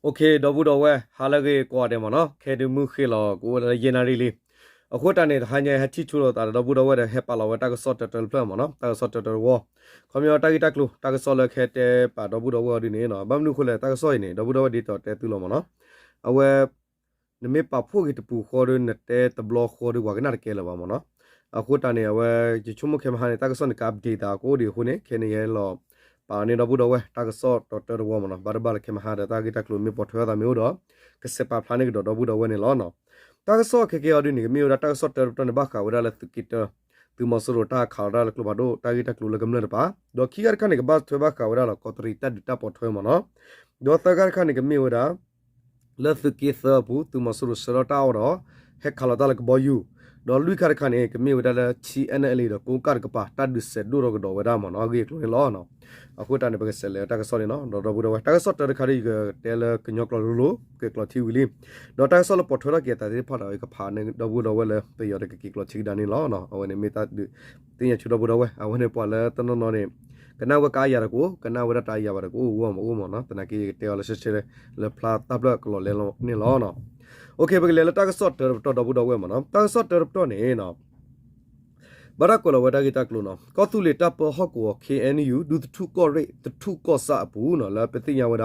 โอเคดอบูดอเวฮาลเกกว่าเดมเนาะเคดูมุขิลอกูเยนารีลีအခုတနေ့ဟန်ရဲ့ဟချီချူတော့တာဒဘူတော့ဝဲဟက်ပါလောဝဲတာကစော့တယ်ဖလမနော်တာကစော့တယ်ဝခမီယတာဂီတက်လူတာကစော့လက်ခဲတဲ့ပါဒဘူတော့ဝဲဒီနေနော်ဘမ်နုခလဲတာကစော့နေဒဘူတော့ဝဲဒီတော့တဲတူလောမနော်အဝဲနမေပါဖို့ကတပူခေါ်ရတဲ့တဘလခေါ်ရဝကနာကဲလောပါမနော်အခုတနေ့အဝဲချုံမခဲမဟာနေတာကစော့နေကပ်ဒေတာကိုဒီခုနေခဲနေရလောပါနေတော့ဘူးတော့ဝဲတာကစော့တော်ဝမနော်ဘာဘာလခဲမဟာတာဂီတက်လူမေပေါ်ထွေးတာမျိုးတော့ကစပါဖလာနေတော့ဘူးတော့ဝဲနေလောနော်တာကစော့ခေအဒိနေမီရတာကစော့တယ်တနဘာခါဝရလသကီတသူမဆရတာခါရလကလဘဒိုတာဂီတကလူလကမလပါဒိုခီရခနိကဘတ်ထွေဘာခါဝရလကောတရီတဒတာပေါ်ထွေမနော်ဒိုသဂါခနိကမီဝရလသကီသဘူးသူမဆရစရတာဝရဟက်ခလာတလကဘောယူဒေါ်လူခါခနိကမီဝရလချီ Knla တော့ကိုကတ်ကပါတဒဆက်ဒိုရကဒေါ်ဝရမနော်ဂီကလူလောနော်အခုတန်ပကဆက်လေတာကစောနေနော်ဒေါ်ဘူးတော့တာကစောတရခရီတဲလကညောကလလိုကေကလတီဝီလီဒေါ်တာဆောလပေါ်ထွရကေတာဒီဖာတော့ကဖာနေဒေါ်ဘူးတော့ဝဲလေပေရကကီကလချီဒန်နီလောနော်အဝနေမီတာတင်းရချူတော့ဘူးတော့ဝဲအဝနေပေါ်လေတနော်နော်နေကနာဝကာရရကိုကနာဝရတာရပါရကိုဝမဦးမနော်တနကီတဲလဆက်ချေလေဖလာတပ်လကလလေလောနေလောနော်โอเคပကလေတာကစောတော်ဘူးတော့ဝဲမနော်တာကစောတော်နေနော်ဘာရကလဝဒဂီတကလုနောကောသူလေတပ်ပဟကော KNU ဒုတထုကောရိတထုကောစာဘူးနော်လာပတိညာဝဒ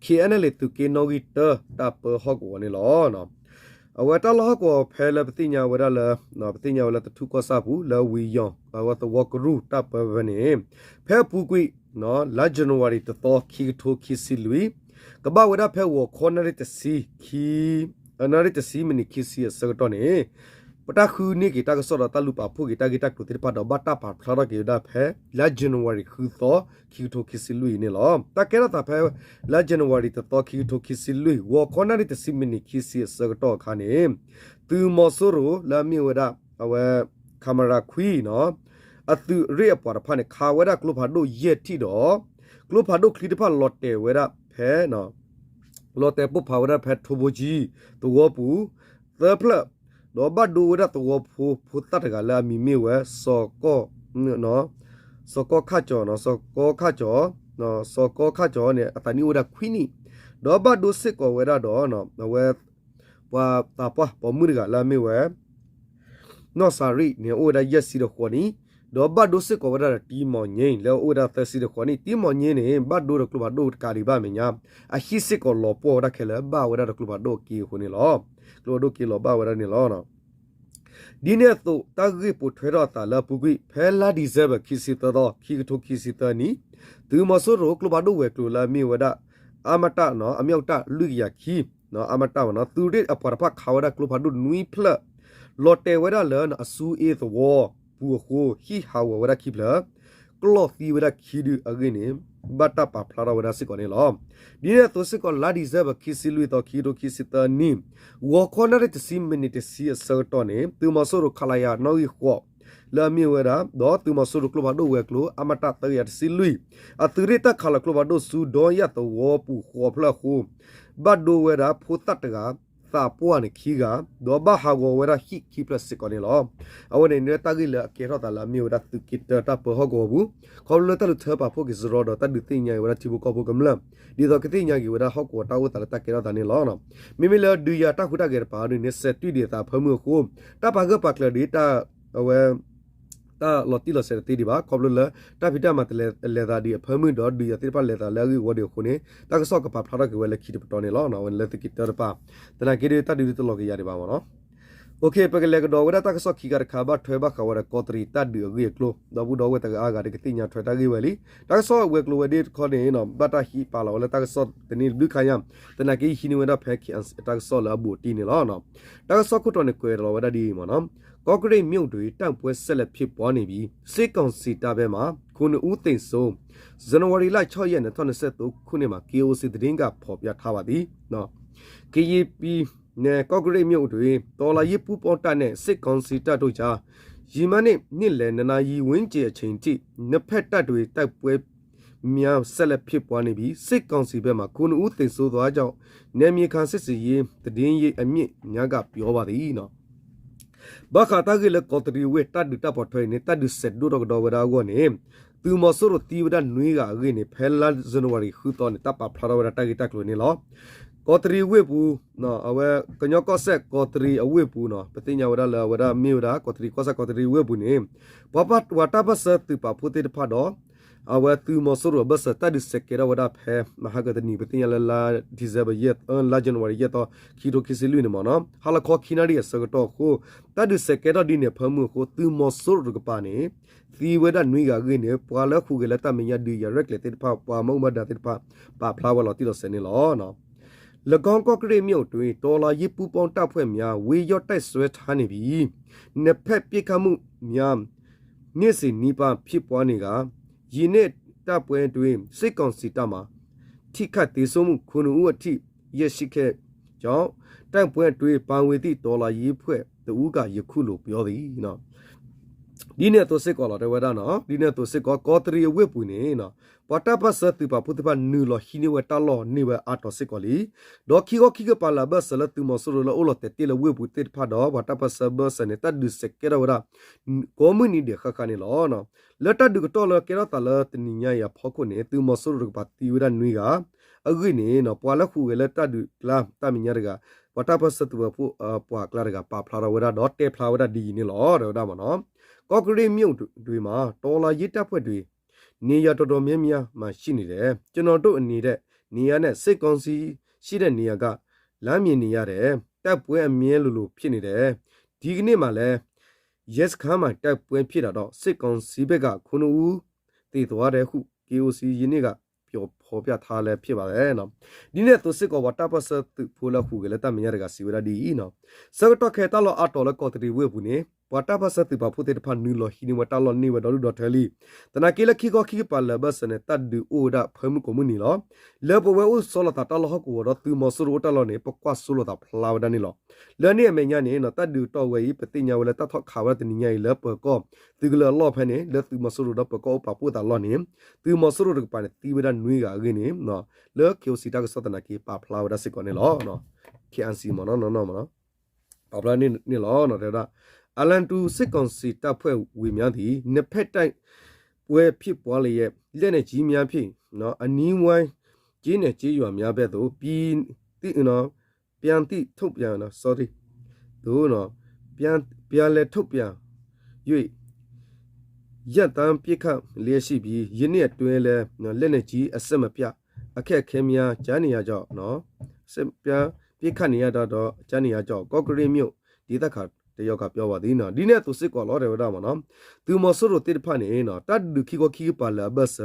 KNL သူကေနောဂီတတပ်ပဟကောနေလောနော်အဝတလဟကောဖဲလပတိညာဝဒလာနော်ပတိညာဝလတထုကောစာဘူးလာဝီယောဝတ်ဝကရုတပ်ပဝနေဖဲပူကွိနော်လာဇန်နဝါရီတတော်ခီထိုခီစီလူကဘာဝဒဖဲဝခေါ်နရတစီခီအနရတစီမနီခီစီစကတော့နေปตาคือนี่กีตากสอดตาลุปาผู้กีตากุติปาดบัตตาปาพลากีดาแพ้ลาจันวารีคือต่อคิวโทคิสิลุยนี่หรอตาแกตาแพ้ลาจันวารีต่อคิวโทคิสิลุยวอคอนาริตสิมินิคิสิสกตอคานีตูมอสุรุลามิวดาเอาไว้คาเมราคุยเนาะอะตูเรียปวาพานี่คาวดากลุพาโดเยติดอกลุพาโดคลิตพาลอตเตเวดาแพ้เนาะลอตเตปุ๊บพาวดาแพ้โทโบจีตัวปูเตอเพลดอบัดดูระตัวผู้ตัดกันละมีเวสก็เนาะสก็ข้าจอเนาะสก็ข้าจอเนาะสก็ข้าจอเนี่ยตอนนี้วดาควินี่ดอบัดดูสิก็เวดาดอเนาะเวว่าตาปะปอมือกันละมีเวนอสารีเนี่ยโอดาเยสิดคนนี้ดอบัดดูสิก็เวดาตีมอนเยนแล้วโอดาเตสิดคนนี้ตีมอนเยนเนี่ยบัดดูระกลุบัดดูการิบ้ามีญาอาฮิสิก็ลอปอระเคละบ้าเวดาระกลุบัดดูกีคนนี้ลอกลัวดูกิโลบ้าวันนี้ล้อเนาะดีเนี่ยตัวตากีปุถุระตาลปุกิเพลาดิเซบคิสิตดอคิกทุคิสิตานีตูมาสุโรกลัวบาดูเวกลัวลามีวดาอามาตาเนาะอามีเอาตาลุยยาคีเนาะอามาตาเนาะตูดิอปาระพักขาวดากลัวบาดูนุยเพลลอเตวดาเลนอสูเอตวอปูโคฮีฮาววดาคิเพลกลอฟีวดาคิดูอเกเนบัตตาปาพลาวดาสิกอเนลอดีเนี่ยตัวสิกอลาดิเซบคิสิลุยตอคิโดคิสิตานีวอคอนเรตซิมินิตซีเซอร์ตอเนตูมาโซรุคลายานออีขวลามีเวดาดอตูมาโซรุกลบาโดเวกโลอามาตาตยาสิลุยอะตุริตาคลากลบาโดซูดอยาตวอปูขวพลาคูบัดโดเวดาพุตัตกาตาปัวนี่ขี้กาดอบาฮาวเวดาฮิคิพลสิกอเนลอเอาเนเนตากิลเกรอตาลามีเวดาตุกิตตาปฮอกอบูคอลตาลุเทปาพวกิสรอดตาดุติญญาเวดาทิบุกอบุกมลดีดอกติญญากิเวดาฮอกอตาอุตาตาเกรอตาเนลอเนาะมิมิลดูยาตาขุตาเกรปาดูเนเซตุดีตาพมือคูตาปากะปากลดีตาเอาเวตาลอติลเซติดีบาคอบลเลตาพิตามาตเลดาดีพมือดอดูยาติปาเลตาเลกิวอดีคุเนตากะซอกกะปาพลาดกเวเลคิดปตอเนลอเนาะเวนเลตกิตตะปาตนาเกเรตาดิตลอกยาดิบาเนาะโอเคปะกะเลกดอเวดาตากะซอกขีกะคาบาถวยบาขาวะกอตรีตาดือเกกโลดอบูดอเวตะอากาดิกติญาถวยตาเกเวลิตากะซอกเวกโลเวดิคอเนเนาะบัตตาฮีปาลอเลตากะซอกตะนีดุขายามตนาเกฮินิเวดาแพคิอันตากะซอกลาบูตีเนลอเนาะตากะซอกคุตอเนเกรอเวดาดีมอเนาะကော့ကရိတ်မြို့တွေတန့်ပွဲဆက်လက်ဖြစ်ပွားနေပြီးစစ်ကောင်စီတပ်ဘက်မှခုနှစ်ဦးသိမ်းဆုံးဇန်နဝါရီလ6ရက်2023ခုနှစ်မှာ KOC သတင်းကဖော်ပြထားပါသည်เนาะ KEP နဲ့ကော့ကရိတ်မြို့တွေတော်လာရေးပူပေါတပ်နဲ့စစ်ကောင်စီတပ်တို့ကြားရီမနဲ့နှစ်လယ်နနာရီဝင်းကျဲအချိန်ထိနှစ်ဖက်တပ်တွေတိုက်ပွဲများဆက်လက်ဖြစ်ပွားနေပြီးစစ်ကောင်စီဘက်မှခုနှစ်ဦးသိမ်းဆုံးသွားကြောင်းနယ်မြေခံစစ်စီရေးသတင်းရေးအမြင့်များကပြောပါသည်เนาะဘာခတာကလေကောတရီဝေတတ်ဒူတာပေါ်ထွေနေတတ်ဒူဆက်ဒူတော့တော့ဝဒါကိုနေသူမဆရတီဝဒနွေကအင်းနေဖဲလာဇန်နဝါရီခူတော့နေတပ်ပါဖလာဝဒတာဂီတက်လို့နေလော ကောတရီဝေပူနော်အဝဲကညောကောဆက်ကောတရီအဝေပူနော်ပတိညာဝဒလာဝဒမြေဝဒကောတရီကောဆက်ကောတရီဝေပူနေဘပတ်ဝတာပစတူပါဖုတေတဖာတော့အဝဲသူမဆရဘစတဒစကေရဝဒဖဲမဟာကတနီပတိညာလာဒီဇဘယက်လာဇန်ဝရီယက်တော့ခီတိုခီစီလူနေမနော်ဟာလခောခီနာရီစကတော့ကိုတဒစကေရဒီနေဖမှုကိုသူမဆရကပါနေသီဝဒနွေကကိနေပွာလခုကလတမညာဒီရရက်လေတေဖာပွာမုံမဒတေဖာပါဖလာဝလောတိလို့စနေလောနော်လကောင်ကော့ကရီမြို့တွင်ဒေါ်လာရစ်ပူပေါင်းတပ်ဖွဲ့များဝေရော့တိုက်ဆွဲထားနေပြီးနှစ်ဖက်ပြစ်ခတ်မှုများနေ့စဉ်နီးပါးဖြစ်ပွားနေကယင်းနဲ့တပ်ပွဲတွင်စစ်ကောင်စီတပ်မှထိခတ်သေးဆုံးမှုခုနှစ်ဦးအထိရရှိခဲ့ကြောင်းတပ်ပွဲတွင်ပန်ဝေသည့်ဒေါ်လာရစ်ဖွဲ့တူကယခုလိုပြောသည်နော်ဒီနေ့တော့စစ်ကောလာတဲ့ဝဒနော်ဒီနေ့တော့စစ်ကောတရီဝေပူနေနော်ပတာပစတူပါပုတပနူလဟိနေဝတာလောနေဝအာတော်စစ်ကောလီဒေါ်ခီကိုခီကပါလာဘဆလတူမဆရလောအလတဲ့တေလဝေပူတေဖာတော့ပတာပစဘဆနေတဒုစကေရဝဒကောမနီdeခခနေလောနော်လတဒုကတော့လကေရတလတနိညာယဖောခုနေတူမဆရကပါတီဝဒနွေကအဂိနေနော်ပွာလခုကလတဒုလာတမညာရကပတာပစတူပပွာကလာရကပါဖလာဝဒတော့တေဖလာဝဒဒီနေလောတော့မနော်ကော့ကရီမြို့တွေမှာဒေါ်လာရစ်တပ်ဖွဲ့တွေနေရတော်တော်များများမှရှိနေတယ်ကျွန်တော်တို့အနေနဲ့နေရနဲ့စစ်ကောင်စီရှိတဲ့နေရာကလမ်းမြင်နေရတယ်တပ်ပွဲအမြဲလိုဖြစ်နေတယ်ဒီကနေ့မှလည်း yes ခမ်းမှာတပ်ပွဲဖြစ်တာတော့စစ်ကောင်စီဘက်ကခုနဦးတည်သွားတယ်ဟု KOC ယင်းနေ့ကပြောဖော်ပြထားလဲဖြစ်ပါတယ်နော်ဒီနေ့သူစစ်ကောတပ်ပစတူဖိုလာခုကလည်းတမရကစီဝရဒီနော်စကတော့ခဲတလောအတော်လကောတရီဝေဘူးနေပတာပစတူပါဖုတေတဖာနူလဟီနီဝတာလောနေဝဒေါ်ဒေါ်ထလီတနာကေလခိကောခိပါလဘစနေတတ်ဒူအိုဒါဖမှုကိုမနီလောလေပဝဲဥဆောလတာတလောဟကိုတော့သူမဆရူတလောနေပကွာဆူလတာဖလာဝဒနီလောလဲနေအမေညာနေနော်တတ်ဒူတော့ဝဲပတိညာဝလဲတထောက်ခါဝတနီညာလေပကောသူကလောဖဲနေလေသူမဆရူတော့ပကောပပူတာလောနေသူမဆရူကပါနေတီဝဒနွေကရင်းနေနော်လေကျိုစီတာကစတနာကေပါဖလာဝဒစစ်ကောနေလောနော် KNC မနော်နော်မနော်ပပလာနေလောနော်တဲ့အလန်တူစစ်ကောင်စီတပ်ဖွဲ့ဝေများသည်နှစ်ဖက်တိုက်ပွဲဖြစ်ပွားလျက်လက်နဲ့ကြီးများဖြစ်နော်အနီးဝိုင်းကြီးနဲ့ကြီးရွာများဘက်သို့ပြီးတိနော်ပြန်တိထုတ်ပြန်နော် sorry တို့နော်ပြန်လဲထုတ်ပြန်၍ရက်တန်းပြစ်ခတ်လျက်ရှိပြီးယင်းနှစ်အတွင်းလဲလက်နဲ့ကြီးအဆက်မပြအခက်ခဲများကြားနေရကြောက်နော်စစ်ပြန်ပြစ်ခတ်နေရတော့ကြားနေရကြောက်ကော့ကရီမြို့ဒေသခါတယောက်ကပြောပါသည်နော်ဒီနေ့သူစစ်ကောလောတယ်ဝဒမနော်သူမဆရတိဖာနေနော်တတ်ဒုခိကိုခိပါလာဘဆ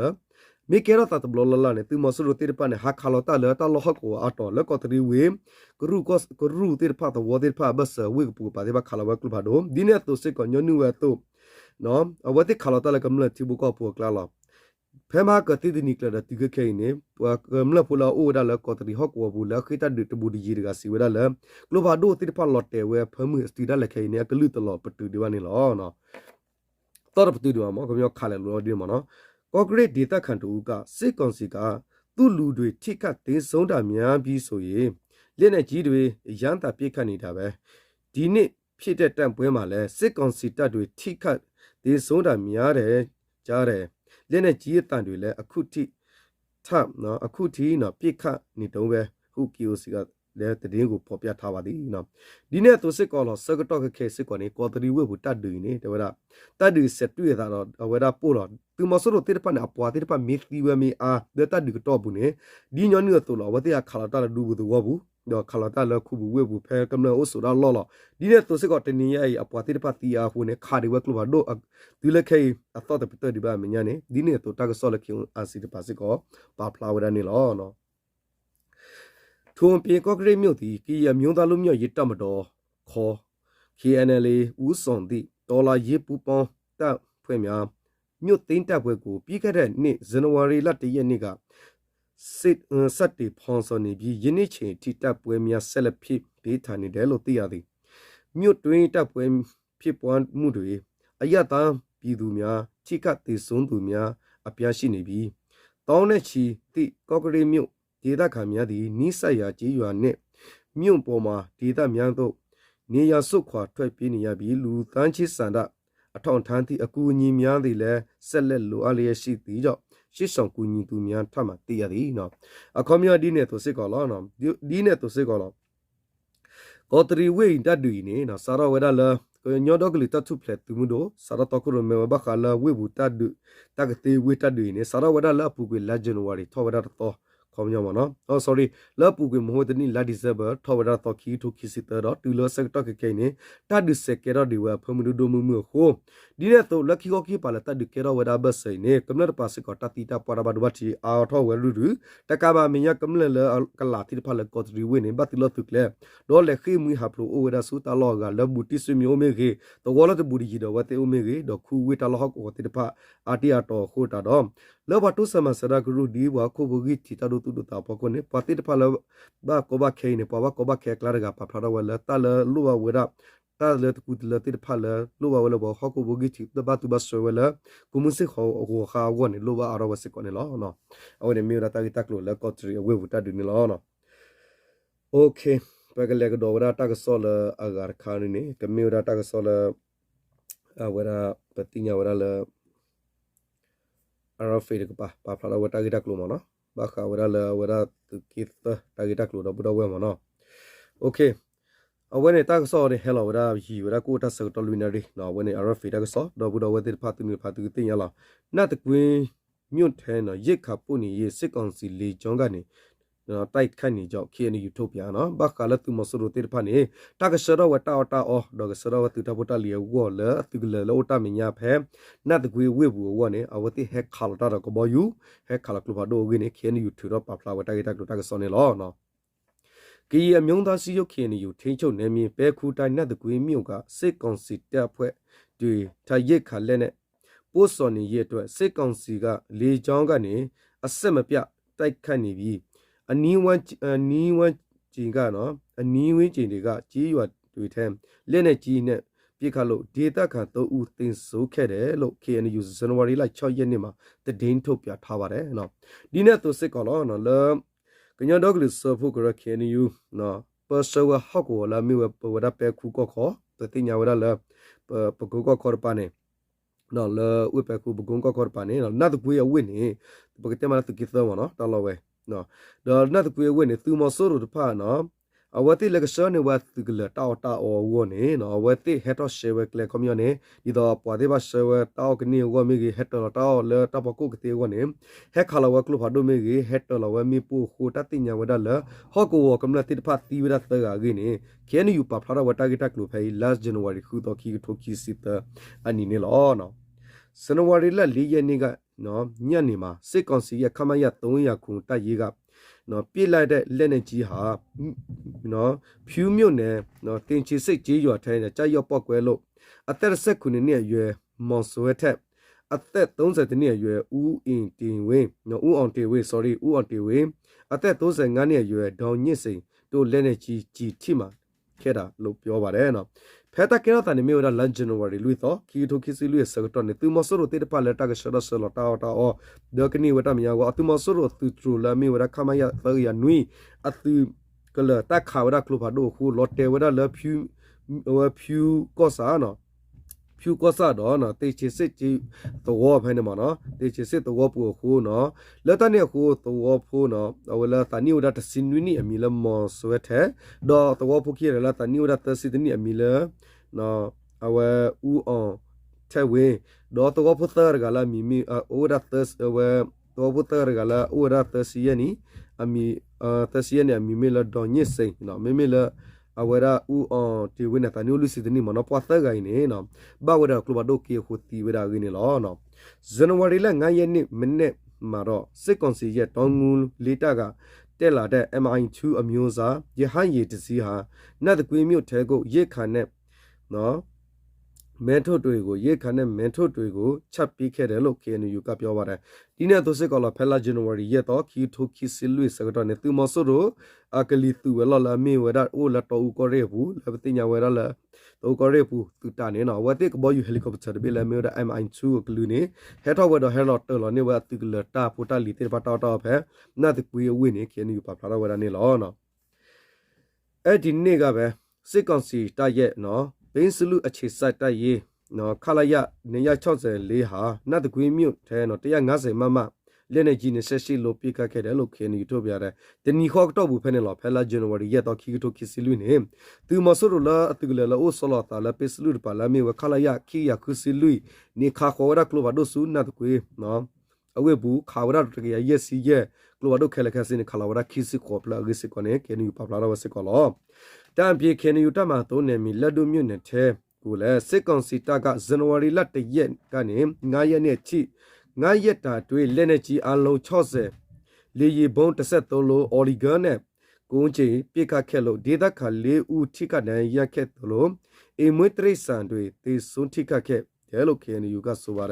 မိကေရတတ်ဘလလနဲ့သူမဆရတိဖာနေဟာခါလောတလတလဟကိုအတော်လကောတရီဝေကရုတိဖာတဝတိဖာဘဆဝေပူပါတဲ့ဘခါလဝကလဘာဒိုဒီနေ့သူစစ်ကောညနူဝတုနော်အဝတိခါလောတလကမလတိဘူကောပူကလာလောဖဲမာကတိဒီနိကလတိကခဲနေပွာကမလဖူလာအိုဒါလကောတရီဟော့ကိုဘူးလခိတဒတဘူဒီဂျီကစီဝဒါလကလိုဘာဒိုတိဖာလော့တဲဝဲဖမှုစတီဒါလခဲနေကလူတလောပတူဒီဝနေလောနော်တော်ပတူဒီမကမြောခါလဲလောဒီမနော်ကော့ဂရိတ်ဒေတာခန်တူကစစ်ကောင်စီကသူ့လူတွေထိခတ်သေးဆုံးတာများပြီးဆိုရင်လက်နဲ့ကြီးတွေရမ်းတာပြစ်ခတ်နေတာပဲဒီနေ့ဖြစ်တဲ့တန့်ပွဲမှာလဲစစ်ကောင်စီတပ်တွေထိခတ်သေးဆုံးတာများတယ်ကြားတယ်လက်နဲ့ကြီးအတန်တွေလည်းအခုထိထနော်အခုထိနော်ပြစ်ခတ်နေတုံးပဲဟု KOC ကလည်းတည်င်းကိုပေါ်ပြထားပါသည်နော်ဒီနေ့သူစစ်ကောလောစကတော့ခဲစစ်ကောနေကောတရီဝေဘူးတတ်တူနေတဝရတတ်တူဆက်တွေ့တာတော့အဝရပို့တော့သူမဆရတိပနဲ့အပွားတိပမီတီဝမီအာဒတတ်တူတော့ဘူးနေဒီညောင်းနေတော့လောဝတိခါလာတာဒူဘူးတော့ဘူးတော့ခလာတာလခုဘူးဝေဘူးဖဲကမလို့ဆိုတော့လောဒီနေ့သူစစ်ကောတနေရအပွားတိပတီအားဟိုနေခါဒီဝက်ကလောတော့ဒီလက်ခဲအသောတပတဒီပါမညာနေဒီနေ့သူတကဆောလချုံအာစီတပါစစ်ကောပါဖလာဝရနေလောနော်ထုံပြေကော့ကရိတ်မြို့သည်ကီယမျိုးသားလူမျိုးရစ်တမတော်ခေါ် Knla ဦးဆောင်သည့်ဒေါ်လာရစ်ပူပေါင်းတပ်ဖွဲ့များမြို့သိမ်းတပ်ပွဲကိုပြီးခဲ့တဲ့နှစ်ဇန်နဝါရီလ1ရက်နေ့ကစစ်တီဖောင်စော်နေပြီးယနေ့ချိန်ထိတပ်ပွဲများဆက်လက်ဖြစ်ပေးထားနေတယ်လို့သိရသည်မြို့တွင်းတပ်ပွဲဖြစ်ပွားမှုတွေအယတံပြည်သူများထိကတည်ဆုံးသူများအပြားရှိနေပြီးတောင်းနဲ့ချီသည့်ကော့ကရိတ်မြို့ဒေသခံများသည်နိဆက်ရာကြီးရွာနှင့်မြို့ပေါ်မှာဒေသများသို့နေရာစုခွာထွက်ပြေးနေရပြီးလူသားချင်းစံဒအထောင်ထမ်းသည့်အကူအညီများသည်လည်းဆက်လက်လိုအပ်လျက်ရှိသည်ကြောင့် ရှစ်ဆောင်ကူညီသူများထမှတည်ရသည်နော်အခေါ်များဒီနဲ့သူစစ်ကောနော်ဒီနဲ့သူစစ်ကောနော်ကောတရီဝေးတတ်ဒူနေနော်စာရဝဒါလာညောတော့ကလေးတတ်သူဖလက်သူမှုတော့စာရတော့ကရမေဘခလာဝေဘူးတတ်ဒူတကတိဝေးတတ်ဒူနေစာရဝဒါလာပူကွေလာဂျန်ဝါရီထောဝဒါတော့ခေါင်းညမနော် sorry လပူကွေမဟုတ်တဲ့လာဒီဇဘထောဝဒါတော့ခီထိုခီစီတတော့တူလဆက်တော့ကိနေတတ်ဒူစက်ကေတော့ဒီဝဖမှုဒိုမှုမှုခိုဒီနဲ့တော့လက်ခီကိုခီပါလာတတ်ဒူကေတော့ဝဒါဘတ်ဆိုင်နေကမ္လတ်ပါစကတတီတာပါရဘဒဝတီအာထောဝဲလူလူတကဘာမညာကမ္လလကလာတီဖာလကောတရီဝေနေဘတ်လတုကလေဒေါ်လက်ခီမူဟာပလိုအိုဝဒါဆူတာလောကလဘူတီဆွမျိုးမေကေတော့ဝလတဘူဒီတော့ဝတေအိုမေကေတော့ခူဝေတလောဟကောတီတဖာအာတီယာတော့ခိုတာတော့လောဘတုဆမစရာဂရုဒီဝခုဘဂီတီတာဒုတူတာပကောနေပတိတဖာလဘာကောဘခဲနေပဝကောဘခဲကလာရကပဖလာဝလတာလလူဝဝရတာလတကူတလတိတဖာလလူဝဝလဘဟခုဘဂီတီတဘတူဘဆွဝလကုမှုစစ်ခေါဟိုခါဝနေလူဝအရဝစစ်ကောနေလောနော်အဝနေမီရတာဂီတက်လို့လကောထရီအဝေဝတာဒူနေလောနော်โอเคပကလေကတော့ဝရတာကဆောလအဂါခါနေကမီရတာကဆောလဝရပတိညာဝရလအရဖေကပါဖလာဝတာဂီတက်လို့မနော်ဘာခါဝရလဝရတကိတတာဂီတက်လို့တော့ဘဒဝဲမနော်โอเคအဝဲနေတာကဆောရဟဲလာဝရရီဝရကိုတဆတ်တော်လူနေရီနော်ဝဲနေအရဖေတာကဆောတော့ဘဒဝဲတဲ့ဖတ်သူနေဖတ်သူတင်ရလားနတ်တကွင်းမြွတ်ထဲနော်ရစ်ခပုန်ရေစစ်ကောင်စီလေကျောင်းကနေတိုက်ခတ်နေကြောက်ခေနေယူထုတ်ပြနော်ဘာကလတ်သူမဆရတေဖာနေတာကဆရဝတာတာအော်ဒေါကဆရဝတူတပတလီဝောလသူကလလောတာမညာဖဲနတ်တကွေဝေဘူးဝနေအဝတိဟက်ခါလတာကဘောယူဟက်ခါလကလဘဒိုဂိနေခေနေယူထူတော့ပပလာဝတာဂီတက်တာကဆောနေလောနော်ကီအမြုံသားစီရုတ်ခေနေယူထိန်ချုပ်နေမြင်ပဲခူတိုင်းနတ်တကွေမြို့ကစစ်ကောင်စီတပ်ဖွဲ့တွေထိုင်ရစ်ခါလက်နဲ့ပို့စော်နေရဲ့အတွက်စစ်ကောင်စီကလေချောင်းကနေအဆက်မပြတိုက်ခတ်နေပြီးအနီးဝန်းကျင်ကနော်အနီးဝန်းကျင်တွေကကြီးရွာတွေထဲလက်နဲ့ကြီးနဲ့ပြစ်ခတ်လို့ဒေတာခါ3ဦးတင်ဆိုးခဲ့တယ်လို့ KNU ဇန်နဝါရီလ6ရက်နေ့မှာတည်င်းထုတ်ပြထားပါတယ်နော်ဒီနေ့သူစစ်ကောနော်လကညဒေါကလစဖို့ကရ KNU နော်ပစောဟောက်ကိုလာမီဝဝဒပဲခုကောခေါ်တတိညာဝရလပကူကောခေါ်ပါနေနော်လဝပဲခုပကုံကောခေါ်ပါနေနော်နတ်ကွေအဝင်းနေပကတဲ့မတ်ကိသောနော်တော်လောဝဲနော်ဒေါ်နတ်ကွေဝင်းနေသူမဆိုးတို့တဖာနော်အဝတိလကဆောနေဝတ်ကလတာတာအောဝနေနော်အဝတိဟက်တော့ရှေဝကလေကွန်မြူနေဒီတော့ပွားဒီဘရှေဝတောက်ကနေဝမီဟက်တော့တောက်လေတပကုကတိဝနေဟက်ခလာဝကလဖဒိုမီဟက်တော့လဝမီပူခိုတတိညာဝဒလဟောကောကမလတိတဖတ်တီဝဒတဂါဂိနေခဲနေယူပဖလာဝတာဂီတက်လို့ဖေး last January ခုတော့ခီထိုခီစစ်တအနီနေလောနော်ဇန်နဝါရီလ4ရက်နေ့ကနော်ညနေမှာစစ်ကောင်စီရဲ့ခမရ300ခုတိုက်ရေးကနော်ပြစ်လိုက်တဲ့လက်နဲ့ကြီးဟာနော်ဖြူးမြုပ်နယ်နော်တင်ချီစိတ်ကြီးရွာထဲနဲ့ကြာရောက်ပောက်ကွဲလို့အသက်19နှစ်အရွယ်မော်ဆွဲထက်အသက်30နှစ်အရွယ်ဦးအင်တင်ဝင်းနော်ဦးအောင်တင်ဝင်း sorry ဦးအောင်တင်ဝင်းအသက်35နှစ်အရွယ်ဒေါန်ညစ်စိန်တို့လက်နဲ့ကြီးထိမှာခဲ့တာလို့ပြောပါတယ်နော်ဖက်တာကေရတာနေမျိုးဒါလန်ဇန်နဝါရီလူသောခီထိုခီစီလူရဲ့စကတော့နေသူမဆိုးတို့တေတပါလက်တာကရှရဆလတာတာအောဒေါကနီဝတာမယာကိုအသူမဆိုးတို့သူထရလာမီဝရခမယသရနွီအသူကလတာခါဝရကလုဖာဒိုခုလော်တေဝရလဖြူကောစာနော်ဖြူကောစာတော့နော်တေချစ်စစ်ကြီးတော့ဖဲနေမနော်တေချစ်စစ်တော့ပူခုနော်လက်တနေခုတော့ဖိုးနော်အဝလာတနီဝဒတစင်နွီနီအမီလမောဆွဲတဲ့တော့ဖိုးကြီးရလာတနီဝဒတစစ်နီအမီလနော်အဝဦးအောင်ထဲဝင်းတော့ဖိုးသားကလာမီမီအိုဒတ်သစအဝတော့ဖိုးသားကလာအိုဒတ်သစီယနီအမီသစီယနီအမီမီလဒေါ်ညစ်စိန်နော်မီမီလအဝရဦးအောင်ဒီဝင်းနဲ့တနူးလူစီတနီမနော်ပွားသက်ကိုင်းနေနော်ဘာဝရကလဘဒိုကီခုတီဝရဂင်းနေလောနော်ဇန်နဝါရီလ9ရက်နေ့မိနစ်မှာတော့စစ်ကောင်စီရဲ့တောင်ငူလီတာကတက်လာတဲ့ MI2 အမျိုးအစားရဟန်းရည်တစည်းဟာနတ်တကွေမြို့ထဲကိုရစ်ခါနဲ့နော်မန်ထုတ်တွေကိုရစ်ခါနဲ့မန်ထုတ်တွေကိုချက်ပြီးခဲ့တယ်လို့ KNU ကပြောပါတယ်ဒီနေ့သူစစ်ကောလာဖဲလာဇန်နဝါရီရက်တော့ခီထိုခီစီလူစကတော့နေသူမဆိုးတို့အကလီသူဝဲလာမီဝဲဒါအိုလာတော့ကိုရဲဘူးလပတိညာဝဲလာတော့ကိုရဲဘူးသူတာနေနော်ဝဲတိကဘောယူဟယ်လီကော်ပတာဘီလာမီဝဲ MI2 ကလူနေဟက်တော့ဝဲတော့ဟဲလော်တော်နေဝဲသူကလတာပိုတာလီတေပါတော့ဖဲနာတကွေဝင်းနေ KNU ပါဖလာဝဲဒါနေလောနော်အဲ့ဒီနေ့ကပဲစစ်ကောင်စီတိုက်ရဲ့နော်ဘင်းစလူအခြေစိုက်တိုက်ရေးနော်ခလာရနေရ64ဟာနတ်တကွေးမြို့ထဲနော်150မမ Lenergy necessary low pika kedelo can you to be at the Nihok Tobu Penelo, Pella January yet or Kito Kisilun. Tu Masurula, Tugula, O Solota, La Peslu, Palami, Wakalaya, Kia Kusilui, Nikakora Clovado not que, no. Awebu, Kawara, yes, yeah, Clovado Kelakasin, Kalawara, Kisi Copla, Gisicone, can you Pabla Secolo? Damn, can you tamato, name me, Ladu Munite, Gula, second sitaga, January latte yen, Ganim, Nayanechi, Nayeta, to Lenergy, Allo Chose, Lee Bon Tassetolo, Oligane, Gunji, Pika Kello, Dida Kale, Utika, Yaketolo, a Mutre Sandwe, this Suntika Cap. Hello, can you got so what?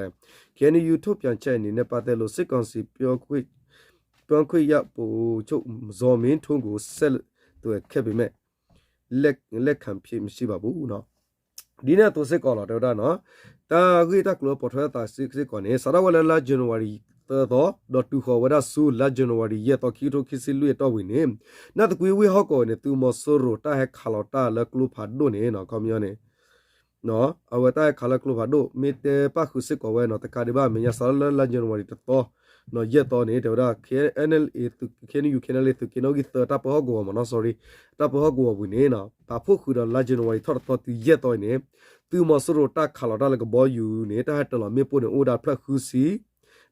Can you utopian chain in Nepatelo sequence pure quick yap zomin tungo sell to a cabinet. Let campaign Shibabu no. Dinner to say color, no. Ta Gita Club Portata 6 on a Sarawala January 3rd, dot to Howard Su La January yet or Kito Kisilu to win him. Not the we hoko in a 2 more sorrow, ta Kalota, La Club had done in or commune. No, our tie color club do meet the Pakusik or not the Cadiba, Minasala, La January to no yet on it, or Knla can you can let to Kinogi Tapahogo, no sorry, Tapahogo winena, Tapuku, the La January thought yet on it, 2 Mosoro tak color like a boy you need to hattle on me put an order Plakusi,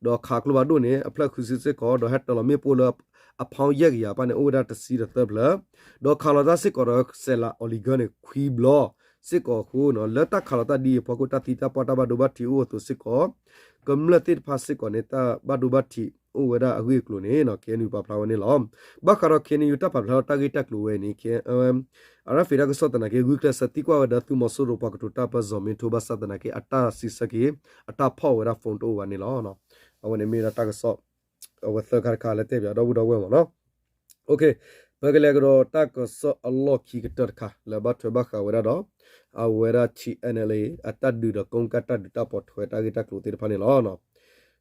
the Kaklubadone, a Plakusi called the hattle on me pull up a pound yagi up and order to see the third blur, the Kaladasic or Sella Oligone Quiblaw. Siko who no leta kalata di pokota tita pota badubati u to siko kumlatit pasikoneta badubati u weda agui klune no kenu paplawane lom bakaro kenu yuta papla tagita kluweni ke ara fira ko sotana ke gukla satiko weda tu mosuro pakuta pa zomi to basatana ke ata sisaki ata pho weda phone to wani lo no awane mira tagso awatha kar khalate bya do do we no okay bagalagro takso allah ki terka labat baka weda do awera Tnla atadu the konkata dita pot weta gita klutir panelo no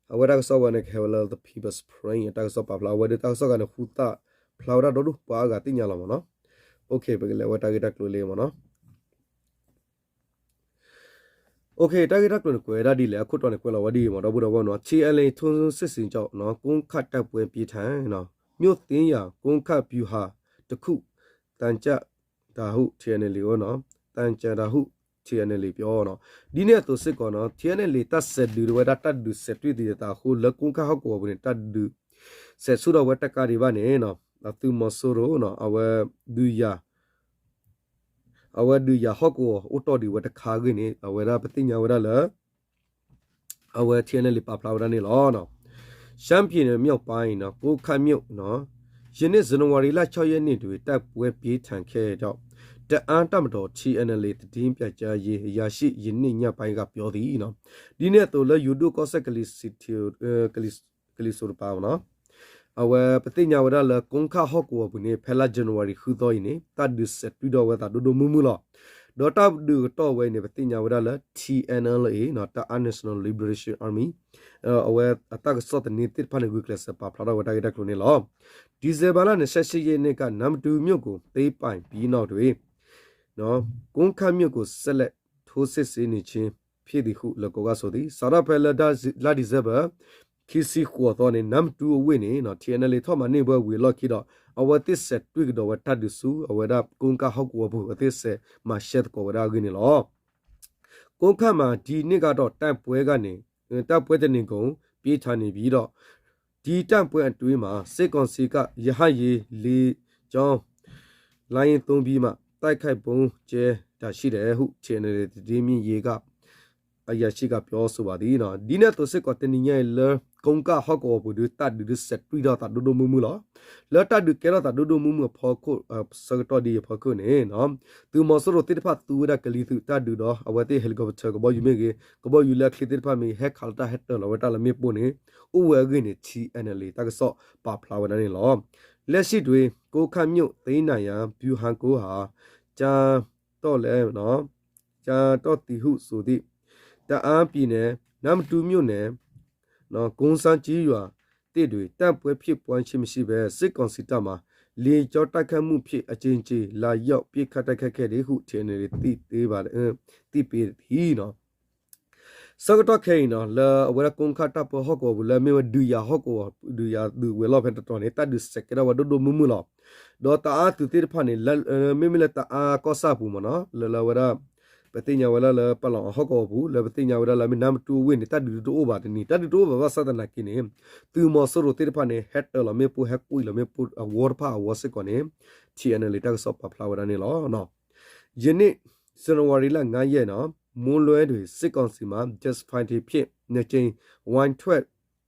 awera so when hewala the people's praying at so pabla weda ta so kana huta flora do pa ga tinya lo no okay bagale weta gita klule mo no okay ta gita klu ko era di le akut to ne ko lo wadi mo do bu do no Tnla thun sisin jaw no kon khat tat pwe pi than no myot tin ya kon khat pyu ha takhu tancha da hu Tnla o no Tancharahu Tnla Piono. Dinner to Secono, Tnla said do what that do set with the who Lakunka Hoko when it do. Said Suda Watakarivane, no, a two Mosoro, no, our do ya. Our do ya Hoko, Utodi, what a cargini, our Rapatina, our Tnla Paplaudani Lono. Champion milk pine, no, go come milk, no. Genes January la Choyani do it up with Pete and K. The Antamdo Tnla team Piaja Yashi Yinia Panga Piodino. Dinner to let you do cosacally city Calisur Pauna. Our Patina Wadala Conca Hoko Bune Pella January Hudoine, that do set Pido with a Dudo Mumula. Dota do tow in Patina Wadala Tnla, not the National Liberation Army. Our attack sort of native Panaguclas Papa Wadaga Clonela. Disabala necessity neka num to Mugo, they pine, be not way. No, Gonka Mugo select Toses in each Pidi Hu Lagogasodi, Sarapella does Ladizeba, Kissy Huathon in Num to winning, or Tnla Toma neighbor will lock it up. Our this set twig over Tadisu, or whether Gonka Hogwabu, this Mashet Kovagini law. Gonkama, D Nigado, Tamp Wegani, Tap Wedding, Pitani Vido. D Tamp and Twima, second Sika, Yahayi, Lee, John, Lion Tombima. တိုက်ခိုက်ပုံကျဲတာရှိတယ်ဟု channel ဒီမြင့်ရေးကအရာရှိကပြောဆိုပါသည်နော်ဒီနေ့တော့စစ်ကတနည်းရဲ့လကုံကဟောက်ကောဘူးတတ်ဒီဆက်ပြီးတော့တာဒိုဒိုမူမူလားလက်တတ်ဒီကဲတော့တာဒိုဒိုမူမူဖော်ခုစကတော့ဒီဖော်ခုနေနော်သူမစရိုတိဖတ်သူရကလီသူတတ်ဒူတော့အဝတိဟယ်ကော်ပတာကဘောယူမေကကဘောယူလက်ခလီတိဖတ်မီဟက်ခလတာဟက်တော်လဝတာလမေပိုနေဥဝဲကင်းနေ Tnla တကဆော့ပါဖလာဝနေလောလက်ရှိတွေကိုခန့်မြုပ်သိန်းနိုင်ရန်ဗျူဟန်ကိုဟာကြာတော့လဲနော်ကြာတော့တီဟုဆိုသည့်တအားပြည်နယ်နမ်တူမြို့နယ်နော်ဂုံစန်းကြီးရွာတိတွေတပ်ပွဲဖြစ်ပွားခြင်းမရှိပဲစစ်ကောင်စီတပ်မှာလေကြောတိုက်ခတ်မှုဖြစ်အချင်းချင်းလာရောက်ပြစ်ခတ်တိုက်ခတ်ခဲ့တဲ့ဟု channel တွေသိသေးပါတယ်သိပေသည်နော် Sakato Kaino, La Werakunkata Hoko, Lamima Duya Hoko, Duya do well of Pentatoni, that is second over Dodo Mumula. Dota to Tirpani, Mimileta Cosapumana, La Wera, Petina Wella Palon Hoko, Labatina Wella Minam to win, that did over the knee, that did over was Southern like in him. 2 more sort of Tirpani, Hetel, or Mepu Hapu, me put a war power was a con him, Tnla takes up a flower and law, no. Jenny, Sonwarilla Nayena. Moon loed sequencima just find a pit, ne chain, 112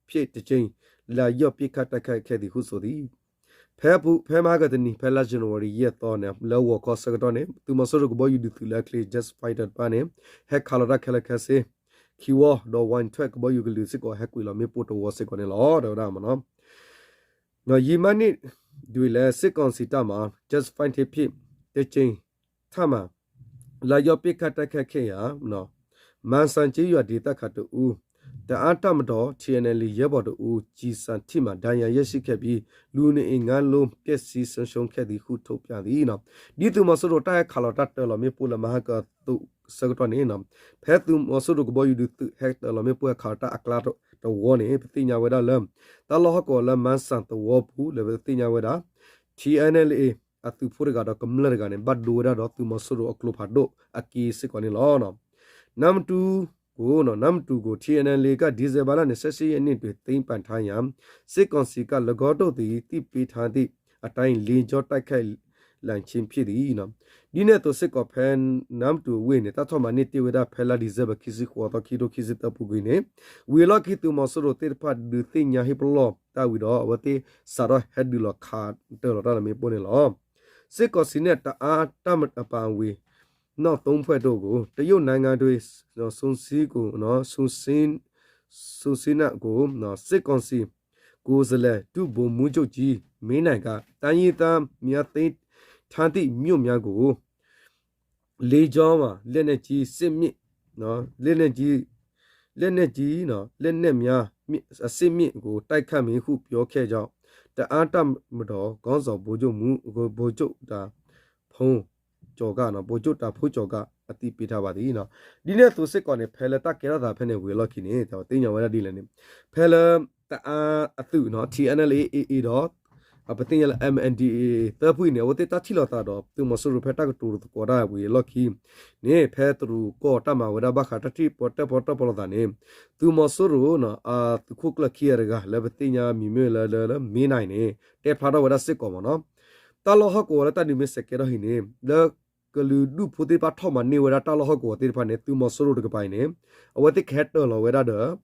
pit the chain, la yo picata caddy husodi. Pepu, Pemagatani, Pelagianori yet on a lower cost sagatone, to Masoro boy you do likely just fight at pane, heck color calacase, Kiwa, do 112 boy you will do sick or heck will me put a was sick on a lot of ramana. No ye money do la sequencitama, just find a pit, the chain, Tama. La yo picata cakea, no. Mansanchi your data cut to the Antamado, Tnla Yabot u, Gisan Tima, Daya Yeshikabi, Luna in Ganlo, Pies season shown caddy who took Yadina. Ditu Masoro Tire Calotata, Lamipula Mahaka to Sagotanina. Petum Masoro boy you do hector Lamipua Carta Aclato, the warning, Petina with a lamb. The Lohako Lam Mansan, the Wapu, Levetina with a Tnla. At the Purigado Comlergan, but do that to Masoro or Clupado, a key seconilona. Num to go no num to go Tnla disabala necessary and need to think pantayam, second sika lagoto the tipi handi, a time lean jota launching pidina. Dinner to sick of pen num to win it, atomanity with a pella disaba kisi water kido kisita pugine. We lucky to Masoro third part do thing ya hipolo, that with all what they Sarah had the card, tell me bonilla. Sick of sineta are tamat upon we. No don't put dogo. The you nanga do is no soon see go, no soon seen, so sina go, no sick on see. Goes a le, do boom mujo g, menaga, tanyita, miate, tanti, miago. Lay jama, leneji, semi, no, leneji, no, lenemia, a semi go, taikami, hoop your cage out. The antam mudo, guns of bojo mu, go bojo da pong. Joga no bojuta pujoga at the pitavadina. Dinner to sick on a pellet, Kerada penny will lock in it, or thing over dealing. Pella a thu no Tnla dot a patinal MNDA, the Puina, what the Tachilota dot, to Masuru Petago to Kora, we lucky. Ne Petru, Kotama, with a bacatati, porta the name. To Masuru, no, to cook la Kierga, Levatina, Mimula, Minine, te Pada with a sycamore. Talohako, let me miss a kerahine. The Galudu put it at Tom and knew that Talohako, the Pane, two Masuru to buy name. Or what the cattle or whether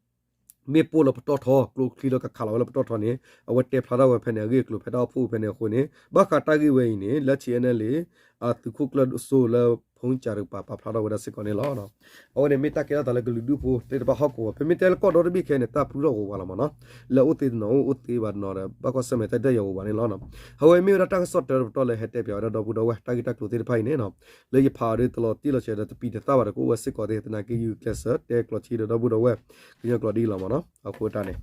me pull up Toto, Cloak, a color of Totone, or what they Pada weapon a gig, Pedal Poop and a Hone, Bakatagi Wayne, Latianele, at the cookler solar. Punchar Papa Prada with a second elona. Or the Metaka like a lupo, Tedbahako, Pimitel Codor became a tapulo Walamana, La Uti no Uti, but not a Bacosameta de one elona. However, me attack sort of tolle had a piano, Buddha, Tagita to the Pinena, lay party to Lord Tila that Peter Tower, who was sick of it, and I give you classer, take Clochida, Buddha web, Clodilla Mana, or Quotane.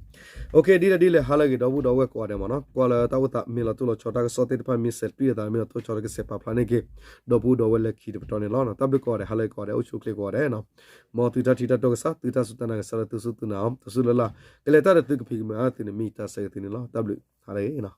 Okay, did a deal a halagi, Buddha work or demona, Quala Tauta Milatulo Chotaka sorted by Miss Peter, Minato Chotaka Sepa Planeke, Buddha will like it on Lona, Tabicore, Halecore, Uchucle Gorena, Motita Tita Tosa, Tita Sutana, Salatu Sutuna, Sulala, Eleta took pigment in the meat, I say in law, W. Harena.